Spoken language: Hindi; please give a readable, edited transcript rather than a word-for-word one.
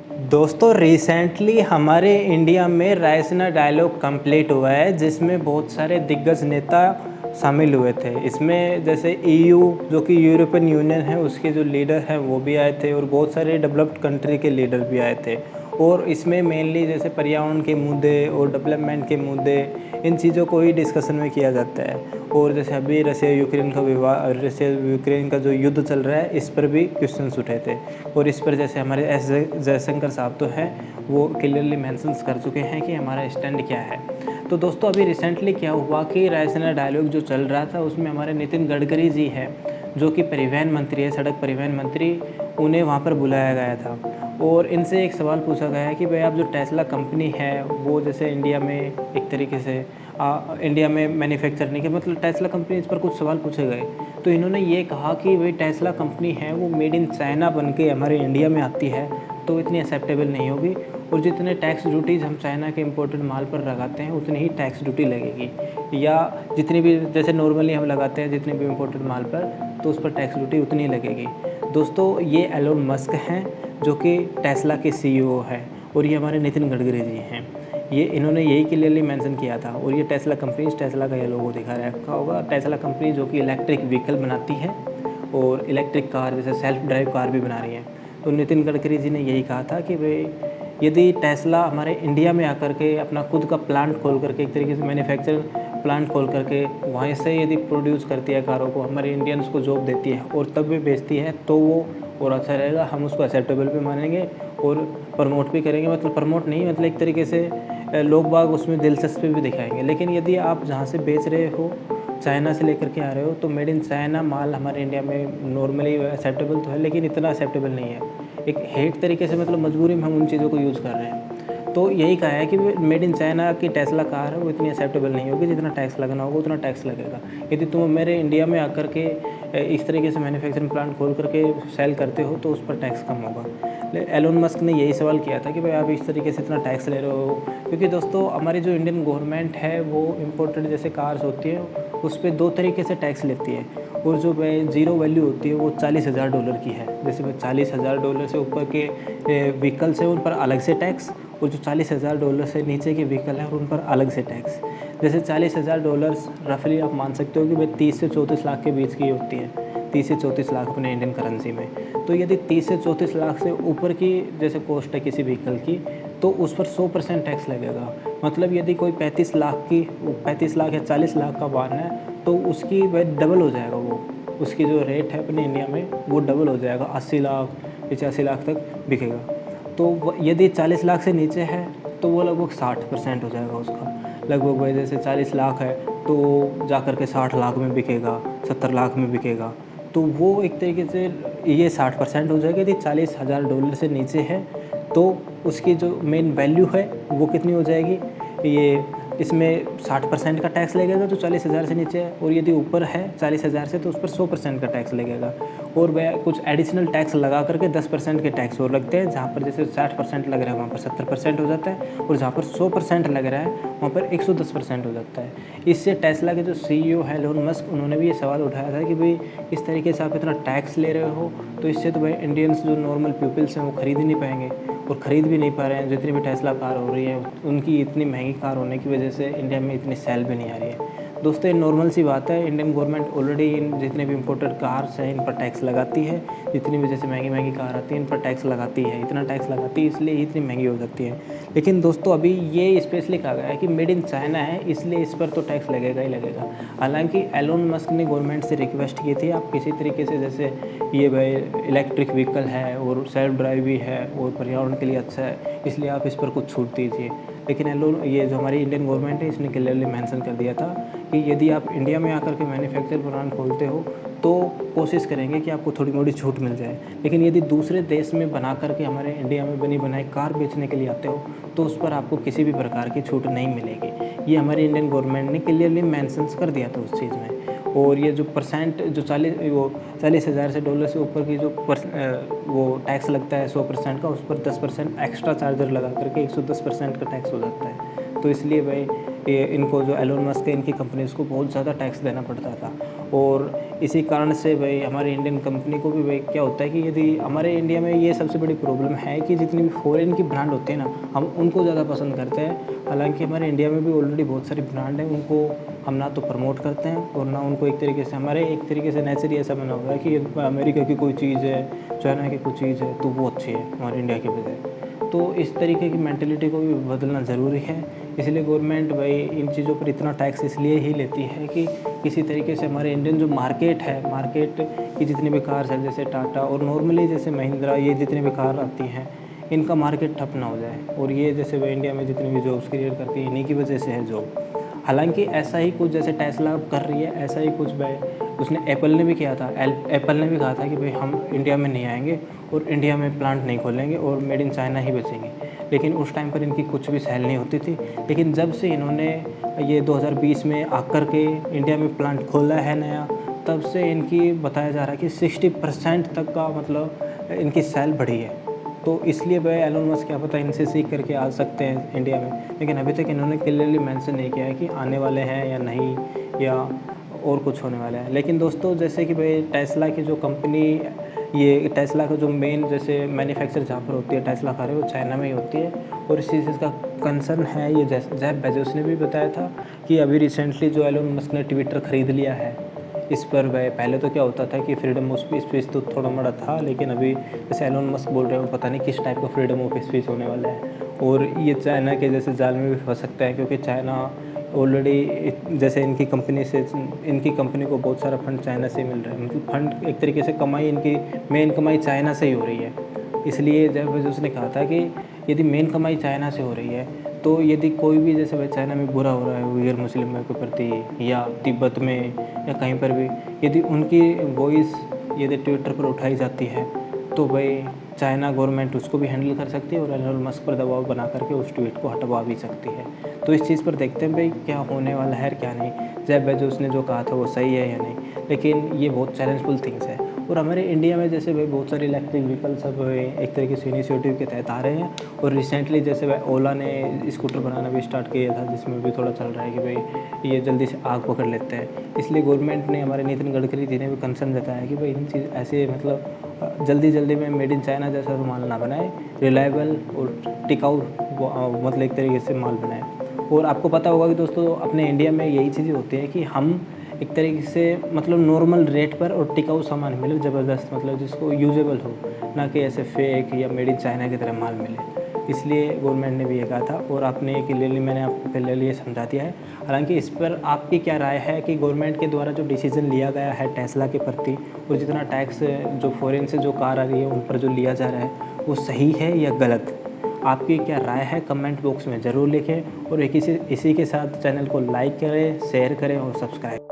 दोस्तों रिसेंटली हमारे इंडिया में रायसीना डायलॉग कंप्लीट हुआ है, जिसमें बहुत सारे दिग्गज नेता शामिल हुए थे। इसमें जैसे ईयू जो कि यूरोपियन यूनियन है, उसके जो लीडर हैं वो भी आए थे और बहुत सारे डेवलप्ड कंट्री के लीडर भी आए थे। और इसमें मेनली जैसे पर्यावरण के मुद्दे और डेवलपमेंट के मुद्दे, इन चीज़ों को ही डिस्कशन में किया जाता है। और जैसे अभी रशिया यूक्रेन का जो युद्ध चल रहा है, इस पर भी क्वेश्चंस उठे थे। और इस पर जैसे हमारे एस जयशंकर साहब तो हैं, वो क्लियरली मेंशंस कर चुके हैं कि हमारा स्टैंड क्या है। तो दोस्तों अभी रिसेंटली क्या हुआ कि रायसीना डायलॉग जो चल रहा था, उसमें हमारे नितिन गडकरी जी हैं, जो कि परिवहन मंत्री है, सड़क परिवहन मंत्री, उन्हें वहाँ पर बुलाया गया था। और इनसे एक सवाल पूछा गया है कि भाई आप जो टेस्ला कंपनी है, वो जैसे इंडिया में एक तरीके से इंडिया में मैन्युफैक्चर नहीं किया, मतलब टेस्ला कंपनी, इस पर कुछ सवाल पूछे गए। तो इन्होंने ये कहा कि भाई टेस्ला कंपनी है वो मेड इन चाइना बन के हमारे इंडिया में आती है, तो इतनी एक्सेप्टेबल नहीं होगी। और जितने टैक्स ड्यूटीज़ हम चाइना के इम्पोर्टेड माल पर लगाते हैं, उतनी ही टैक्स ड्यूटी लगेगी। या जितनी भी जैसे नॉर्मली हम लगाते हैं जितने भी इम्पोर्टेड माल पर, तो उस पर टैक्स ड्यूटी उतनी ही लगेगी। दोस्तों ये एलोन मस्क हैं, जो कि टेस्ला के सीईओ हैं, और ये हमारे नितिन गडकरी जी हैं। इन्होंने यही क्लियरली मेंशन किया था। और ये टेस्ला कंपनी, टेस्ला का ये लोगो दिखा रखा होगा। टेस्ला कंपनी जो कि इलेक्ट्रिक व्हीकल बनाती है और इलेक्ट्रिक कार जैसे सेल्फ ड्राइव कार भी बना रही है। तो नितिन गडकरी जी ने यही कहा था कि भाई यदि टेस्ला हमारे इंडिया में आकर के अपना खुद का प्लांट खोल करके, एक तरीके से मैन्युफैक्चर प्लांट खोल करके वहीं से यदि प्रोड्यूस करती है कारों को, हमारे इंडियंस को जॉब देती है और तब भी बेचती है, तो वो और अच्छा रहेगा। हम उसको एक्सेप्टेबल भी मानेंगे और प्रमोट भी करेंगे। मतलब प्रमोट नहीं, मतलब एक तरीके से लोग बाग उसमें दिलचस्पी भी दिखाएंगे। लेकिन यदि आप जहाँ से बेच रहे हो, चाइना से लेकर के आ रहे हो, तो मेड इन चाइना माल हमारे इंडिया में नॉर्मली एक्सेप्टेबल तो है, लेकिन इतना एक्सेप्टेबल नहीं है। एक हेट तरीके से, मतलब मजबूरी में हम उन चीज़ों को यूज़ कर रहे हैं। तो यही कहा है कि मेड इन चाइना की टेस्ला कार है, वो इतनी एक्सेप्टेबल नहीं होगी। जितना टैक्स लगना होगा उतना टैक्स लगेगा। यदि तुम मेरे इंडिया में आकर के इस तरीके से मैन्युफैक्चरिंग प्लांट खोल करके सेल करते हो, तो उस पर टैक्स कम होगा। एलोन मस्क ने यही सवाल किया था कि भाई आप इस तरीके से इतना टैक्स ले रहे हो, क्योंकि दोस्तों हमारी जो इंडियन गवर्नमेंट है, वो इम्पोर्टेड जैसे कार्स होती हैं, उस पर 2 तरीके से टैक्स लेती है। और जो ज़ीरो वैल्यू होती है वो $40,000 की है। जैसे भाई $40,000 से ऊपर के व्हीकल्स हैं, उन पर अलग से टैक्स, और जो $40,000 से नीचे के व्हीकल हैं उन पर अलग से टैक्स। जैसे $40,000 रफली आप मान सकते हो कि भाई 30 से 34 लाख के बीच की होती है। 30 से 34 लाख अपने इंडियन करेंसी में। तो यदि 30 से 34 लाख से ऊपर की जैसे कॉस्ट है किसी व्हीकल की, तो उस पर 100% टैक्स लगेगा। मतलब यदि कोई 35 लाख या 40 लाख का वाहन है, तो उसकी वह डबल हो जाएगा। वो उसकी जो रेट है अपने इंडिया में, वो डबल हो जाएगा। 80 लाख 85 लाख तक बिकेगा। तो यदि 40 लाख से नीचे है, तो वो लगभग 60% हो जाएगा उसका। लगभग वही जैसे 40 लाख है, तो जा कर के 60 लाख में बिकेगा, 70 लाख में बिकेगा। तो वो एक तरीके से ये 60% हो जाएगा। यदि $40,000 से नीचे है, तो उसकी जो मेन वैल्यू है वो कितनी हो जाएगी, ये इसमें 60% का टैक्स लगेगा जो 40,000 से नीचे है। और यदि ऊपर है 40,000 से, तो उस पर 100% का टैक्स लगेगा। और वह कुछ एडिशनल टैक्स लगा करके 10% के टैक्स और लगते हैं। जहाँ पर जैसे 60% लग रहा है, वहाँ पर 70% हो जाता है। और जहाँ पर 100% लग रहा है, वहाँ पर 110% हो जाता है। इससे टेस्ला के जो सीईओ है एलोन मस्क, उन्होंने भी ये सवाल उठाया था कि भाई इस तरीके से आप इतना टैक्स ले रहे हो, तो इससे तो भाई इंडियंस जो नॉर्मल पीपल्स हैं वो खरीद ही नहीं पाएंगे, और ख़रीद भी नहीं पा रहे हैं। जितनी भी टेस्ला कार हो रही है, उनकी इतनी महंगी कार होने की वजह से इंडिया में इतनी सेल भी नहीं आ रही है। दोस्तों ये नॉर्मल सी बात है। इंडियन गवर्नमेंट ऑलरेडी इन जितने भी इम्पोर्टेड कार्स हैं, इन पर टैक्स लगाती है। जितनी भी जैसे महंगी महंगी कार आती है, इन पर टैक्स लगाती है। इतना टैक्स लगाती है, इसलिए इतनी महंगी हो जाती है। लेकिन दोस्तों अभी ये स्पेशली कहा गया है कि मेड इन चाइना है, इसलिए इस पर तो टैक्स लगेगा ही लगेगा। हालांकि एलोन मस्क ने गवर्नमेंट से रिक्वेस्ट की थी, आप किसी तरीके से जैसे ये भाई इलेक्ट्रिक व्हीकल है और सेल्फ ड्राइव भी है और पर्यावरण के लिए अच्छा है, इसलिए आप इस पर कुछ छूट दीजिए। लेकिन ये जो हमारी इंडियन गवर्नमेंट है, इसने क्लियरली मेंशन कर दिया था कि यदि आप इंडिया में आकर के मैन्युफैक्चर प्लांट खोलते हो, तो कोशिश करेंगे कि आपको थोड़ी मोड़ी छूट मिल जाए। लेकिन यदि दूसरे देश में बना करके हमारे इंडिया में बनी बनाई कार बेचने के लिए आते हो, तो उस पर आपको किसी भी प्रकार की छूट नहीं मिलेगी। ये हमारी इंडियन गवर्नमेंट ने क्लियरली मेंशन कर दिया था उस चीज़ में। और ये जो परसेंट जो 40,000 से डॉलर से ऊपर की जो वो टैक्स लगता है 100% का, उस पर 10% एक्स्ट्रा चार्जर लगा करके 110% का टैक्स हो जाता है। तो इसलिए भाई ये इनको जो एलोन मस्क है, इनकी कंपनीज़ को बहुत ज़्यादा टैक्स देना पड़ता था। और इसी कारण से भाई हमारी इंडियन कंपनी को भी भाई क्या होता है कि यदि हमारे इंडिया में ये सबसे बड़ी प्रॉब्लम है कि जितनी भी फॉरेन की ब्रांड होती है ना, हम उनको ज़्यादा पसंद करते हैं। हालांकि हमारे इंडिया में भी ऑलरेडी बहुत सारी ब्रांड हैं, उनको हम ना तो प्रमोट करते हैं और ना उनको एक तरीके से हमारे एक तरीके से नेचर ही ऐसा बना हुआ है कि अमेरिका की कोई चीज़ है, चाइना की कोई चीज़ है तो वो अच्छी है हमारे इंडिया की बजाय। तो इस तरीके की मेंटेलिटी को भी बदलना ज़रूरी है। इसलिए गवर्नमेंट भाई इन चीज़ों पर इतना टैक्स इसलिए ही लेती है कि किसी तरीके से हमारे इंडियन जो मार्केट है, मार्केट की जितनी भी कार्स हैं जैसे टाटा और नॉर्मली जैसे महिंद्रा, ये जितनी भी कार आती हैं इनका मार्केट ठप ना हो जाए। और ये जैसे वह इंडिया में जितनी भी जॉब्स क्रिएट करती है इन्हीं की वजह से है जॉब। हालांकि ऐसा ही कुछ जैसे टेस्ला कर रही है, ऐसा ही कुछ भाई उसने एप्पल ने भी किया था। एप्पल ने भी कहा था कि भाई हम इंडिया में नहीं आएंगे और इंडिया में प्लांट नहीं खोलेंगे और मेड इन चाइना ही बेचेंगे। लेकिन उस टाइम पर इनकी कुछ भी सेल नहीं होती थी। लेकिन जब से इन्होंने ये 2020 में आकर के इंडिया में प्लांट खोला है नया, तब से इनकी बताया जा रहा है कि 60% तक का मतलब इनकी सेल बढ़ी है। तो इसलिए भाई एलोन मस्क क्या पता इनसे सीख करके आ सकते हैं इंडिया में, लेकिन अभी तक इन्होंने क्लियरली मेंशन नहीं किया है कि आने वाले हैं या नहीं, या और कुछ होने वाला है। लेकिन दोस्तों जैसे कि भाई टेस्ला की जो कंपनी, ये टेस्ला का जो मेन जैसे मैन्युफैक्चर जहाँ पर होती है टेस्ला कार है, वो चाइना में ही होती है। और इसी चीज़ का कंसर्न है, ये जेफ बेजोस ने भी बताया था कि अभी रिसेंटली जो एलोन मस्क ने ट्विटर ख़रीद लिया है, इस पर वह पहले तो क्या होता था कि फ्रीडम ऑफ स्पीच तो थोड़ा मोड़ा था, लेकिन अभी जैसे एलोन मस्क बोल रहे हो पता नहीं किस टाइप का फ्रीडम ऑफ स्पीच होने वाला है। और ये चाइना के जैसे जाल में भी फंस सकता है, क्योंकि चाइना ऑलरेडी जैसे इनकी कंपनी को बहुत सारा फंड चाइना से मिल रहा है। मतलब फंड एक तरीके से कमाई, इनकी मेन कमाई चाइना से ही हो रही है। इसलिए जब उसने कहा था कि यदि मेन कमाई चाइना से हो रही है, तो यदि कोई भी जैसे भाई चाइना में बुरा हो रहा है उइगर मुस्लिमों के प्रति या तिब्बत में या कहीं पर भी, यदि उनकी वॉइस यदि ट्विटर पर उठाई जाती है, तो भाई चाइना गवर्नमेंट उसको भी हैंडल कर सकती है और एलोन मस्क पर दबाव बना करके उस ट्वीट को हटवा भी सकती है। तो इस चीज़ पर देखते हैं भाई क्या होने वाला है क्या नहीं। जेफ बेजोस ने जो कहा था वो सही है या नहीं, लेकिन ये बहुत चैलेंजफुल थिंग्स है। और हमारे इंडिया में जैसे भाई बहुत सारे इलेक्ट्रिक व्हीकल्स अब एक तरीके से इनिशिएटिव के तहत आ रहे हैं। और रिसेंटली जैसे भाई ओला ने स्कूटर बनाना भी स्टार्ट किया था, जिसमें भी थोड़ा चल रहा है कि भाई ये जल्दी से आग पकड़ लेते हैं। इसलिए गवर्नमेंट ने, हमारे नितिन गडकरी जी ने भी कंसर्न जताया कि भाई इन चीज़ ऐसे मतलब जल्दी में मेड इन चाइना जैसा तो माल ना बनाए, रिलायबल और टिकाऊ मतलब एक तरीके से माल बनाए। और आपको पता होगा कि दोस्तों अपने इंडिया में यही चीज़ें होती हैं कि हम एक तरीके से मतलब नॉर्मल रेट पर और टिकाऊ सामान मिले, ज़बरदस्त मतलब जिसको यूजेबल हो, ना कि ऐसे फेक या मेड इन चाइना की तरह माल मिले। इसलिए गवर्नमेंट ने भी ये कहा था और आपने क्लियरली, मैंने आपको क्लियरली ये समझा दिया है। हालांकि इस पर आपकी क्या राय है कि गवर्नमेंट के द्वारा जो डिसीज़न लिया गया है टेस्ला के प्रति, और जितना टैक्स जो फॉरेन से जो कार आ रही है उन पर जो लिया जा रहा है, वो सही है या गलत? आपकी क्या राय है कमेंट बॉक्स में ज़रूर लिखें। और इसी के साथ चैनल को लाइक करें, शेयर करें और सब्सक्राइब